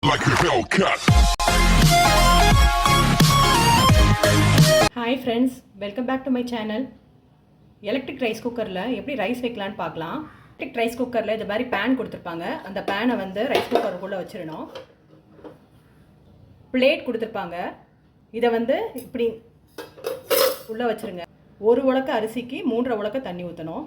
like a Hellcat. Hi friends, welcome back to my channel. Electric rice குக்கரில் எப்படி rice வைக்கலான்னு பார்க்கலாம். Electric rice குக்கரில் இது மாதிரி பேன் கொடுத்துருப்பாங்க. அந்த பேனை வந்து ரைஸ் குக்கருக்குள்ளே வச்சிடணும். பிளேட் கொடுத்துருப்பாங்க. இதை வந்து இப்படி உள்ளே வச்சுருங்க. ஒரு உலக்க அரிசிக்கு 3 உலக்க தண்ணி ஊற்றணும்.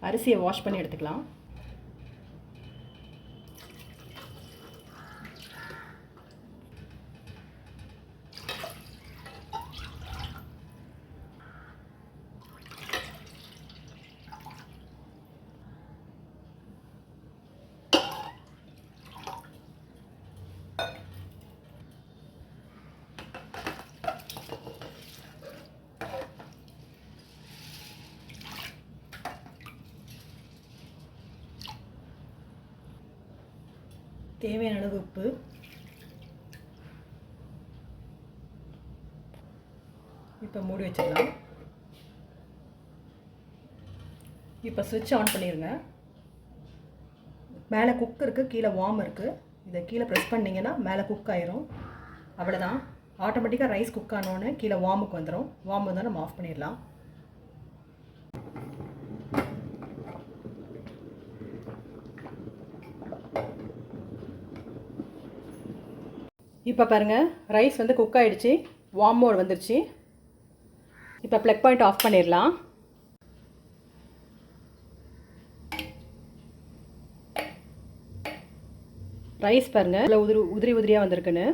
அரிசியை வாஷ் பண்ணி எடுத்துக்கலாம். தேவையான அளவு உப்பு, இப்போ மூடி வச்சிடலாம். இப்போ ஸ்விட்ச் ஆன் பண்ணிடுங்க. மேலே குக் இருக்குது, கீழே வார்ம் இருக்குது. இதை கீழே ப்ரெஸ் பண்ணிங்கன்னா மேலே குக் ஆயிரும். அவ்வளோதான். ஆட்டோமேட்டிக்காக ரைஸ் குக் ஆனோன்னு கீழே வார்முக்கு வந்துடும். வார்ம் வந்தால் நம்ம ஆஃப் பண்ணிடலாம். இப்போ பாருங்கள், ரைஸ் வந்து குக் ஆகிடுச்சு. வார்ம் மோட் வந்துடுச்சு. இப்போ ப்ளக் பாயிண்ட் ஆஃப் பண்ணிடலாம். ரைஸ் பாருங்கள் உதிரி உதிரியாக வந்திருக்குன்னு.